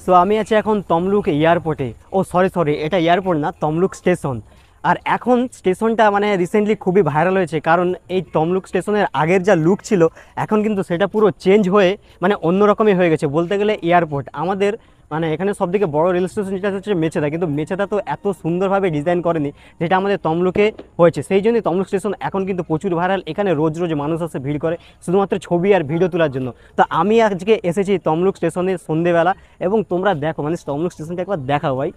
So আমি আছি এখন তমলুক এয়ারপোর্টে। ও সরি, এটা এয়ারপোর্ট না, তমলুক স্টেশন। আর এখন স্টেশনটা মানে রিসেন্টলি খুবই ভাইরাল হয়েছে, কারণ এই তমলুক স্টেশনের আগের যা লুক ছিল এখন কিন্তু সেটা পুরো চেঞ্জ হয়ে মানে অন্য রকমই হয়ে গেছে বলতে গেলে। এয়ারপোর্ট আমাদের মানে এখানে সবথেকে বড় রেল স্টেশন যেটা হচ্ছে মেছেদা, কিন্তু মেছেদা তো এত সুন্দরভাবে ডিজাইন করেনি যেটা আমাদের তমলুকে হয়েছে। সেই জন্যই তমলুক স্টেশন এখন কিন্তু প্রচুর ভাইরাল। এখানে রোজ রোজ মানুষ আসে ভিড় করে শুধুমাত্র ছবি আর ভিডিও তোলার জন্য। তো আমি আজকে এসেছি তমলুক স্টেশনে সন্ধেবেলা, এবং তোমরা দেখো মানে তমলুক স্টেশনটা একবার দেখাও ভাই।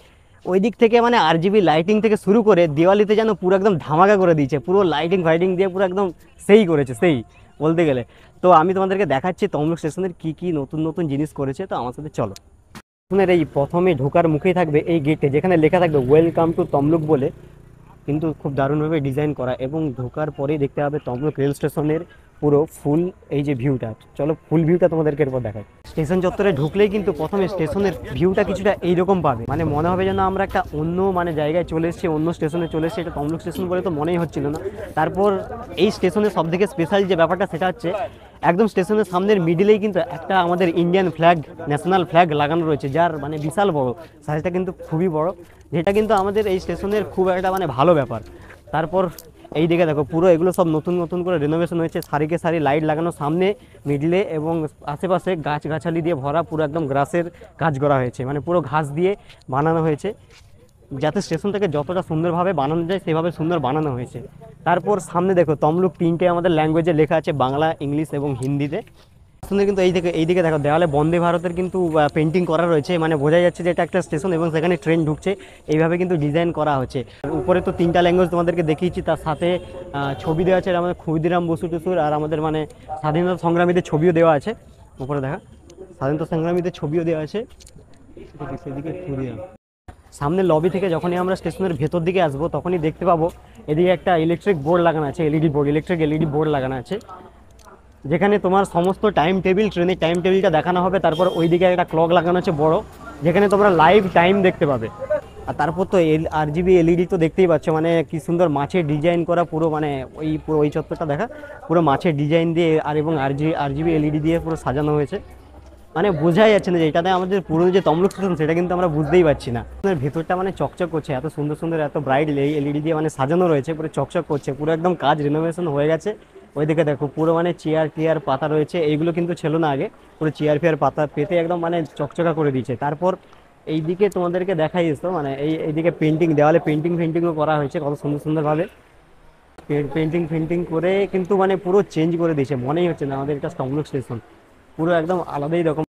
ওই দিক থেকে মানে আরজিবি লাইটিং থেকে শুরু করে দিওয়ালিতে যেন পুরো একদম ধামাকা করে দিয়েছে, পুরো লাইটিং ফাইটিং দিয়ে পুরো একদম সেই করেছে সেই বলতে গেলে। তো আমি তোমাদেরকে দেখাচ্ছি তমলুক স্টেশনের কী কী নতুন নতুন জিনিস করেছে, তো আমার সাথে চলো। স্টেশনের এই প্রথমে ঢোকার মুখেই থাকবে এই গেটে যেখানে লেখা থাকবে ওয়েলকাম টু তমলুক বলে, কিন্তু খুব দারুণভাবে ডিজাইন করা। এবং ঢোকার পরেই দেখতে হবে তমলুক রেল স্টেশনের পুরো ফুল এই যে ভিউটা। চলো ফুল ভিউটা তোমাদেরকে এরপর দেখাই। স্টেশন চত্বরে ঢুকলেই কিন্তু প্রথমে স্টেশনের ভিউটা কিছুটা এইরকম পাবে, মানে মনে হবে যেন আমরা একটা অন্য মানে জায়গায় চলে এসেছি, অন্য স্টেশনে চলে এসেছি। এটা তমলুক স্টেশন বলে তো মনেই হচ্ছিল না। তারপর এই স্টেশনের সবথেকে স্পেশাল যে ব্যাপারটা সেটা হচ্ছে একদম স্টেশনের সামনের মিডিলেই কিন্তু একটা আমাদের ইন্ডিয়ান ফ্ল্যাগ, ন্যাশনাল ফ্ল্যাগ লাগানো রয়েছে, যার মানে বিশাল বড় সাইজটা কিন্তু খুবই বড়, যেটা কিন্তু আমাদের এই স্টেশনের খুব একটা মানে ভালো ব্যাপার। তারপর এই দিকে দেখো পুরো এগুলো সব নতুন নতুন করে রিনোভেশন হয়েছে, সারিকে সারি লাইট লাগানো সামনে মিডলে, এবং আশেপাশে গাছগাছালি দিয়ে ভরা, পুরো একদম গ্রাসের কাজ করা হয়েছে, মানে পুরো ঘাস দিয়ে বানানো হয়েছে, যাতে স্টেশনটাকে যতটা সুন্দরভাবে বানানো যায় সেভাবে সুন্দর বানানো হয়েছে। তারপর সামনে দেখো তমলুক তিনটে আমাদের ল্যাঙ্গুয়েজে লেখা আছে, বাংলা, ইংলিশ এবং হিন্দিতে। সুন্দর কিন্তু এইদিকে দেখো দেওয়ালে বন্দে ভারতের কিন্তু পেন্টিং করা রয়েছে, মানে বোঝা যাচ্ছে যে এটা একটা স্টেশন এবং সেখানে ট্রেন ঢুকছে, এইভাবে কিন্তু ডিজাইন করা হচ্ছে। উপরে তো তিনটা ল্যাঙ্গুয়েজ তোমাদেরকে দেখিয়েছি, তার সাথে ছবি দেওয়া আছে আমাদের ক্ষুদিরাম বসু টসুর, আর আমাদের মানে স্বাধীনতা সংগ্রামীদের ছবিও দেওয়া আছে। উপরে দেখা স্বাধীনতা সংগ্রামীদের ছবিও দেওয়া আছে, সেদিকে ক্ষুদিরাম। সামনে লবি থেকে যখনই আমরা স্টেশনের ভেতর দিকে আসবো তখনই দেখতে পাবো এদিকে একটা ইলেকট্রিক বোর্ড লাগানো আছে, ইলেকট্রিক এলইডি বোর্ড লাগানো আছে, যেখানে তোমার সমস্ত টাইম টেবিল, ট্রেনের টাইম টেবিলটা দেখানো হবে। তারপর ওইদিকে একটা ক্লক লাগানো আছে বড়, যেখানে তোমরা লাইভ টাইম দেখতে পাবে। আর তারপর তো আরজিবি এলইডি তো দেখতেই পাচ্ছ, মানে কি সুন্দর মাছের ডিজাইন করা পুরো, মানে পুরো ওই চত্বরটা দেখা পুরো মাছের ডিজাইন দিয়ে আর এবং আরজিবি এলইডি দিয়ে পুরো সাজানো হয়েছে। মানে বোঝাই যাচ্ছে না যে এটাতে আমাদের পুরো যে তমলুক স্টেশন সেটা কিন্তু আমরা বুঝতেই পারছি না। ভেতরটা মানে চকচক করছে, এত সুন্দর সুন্দর এত ব্রাইট এলইডি দিয়ে মানে সাজানো রয়েছে, পুরো চকচক করছে, পুরো একদম কাজ রিনোভেশন হয়ে গেছে। ওইদিকে দেখো পুরো মানে চেয়ার টিয়ার পাতা রয়েছে, এইগুলো কিন্তু ছিল না আগে, পুরো চেয়ার ফেয়ার পাতা পেতে একদম মানে চকচকা করে দিয়েছে। তারপর এইদিকে তোমাদেরকে দেখাই এসো, মানে এইদিকে পেন্টিং, দেওয়ালে পেন্টিংও করা হয়েছে কত সুন্দর সুন্দরভাবে, পেন্টিং করে কিন্তু মানে পুরো চেঞ্জ করে দিয়েছে, মনেই হচ্ছে না আমাদের এটা তমলুক স্টেশন, পুরো একদম আলাদাই রকম।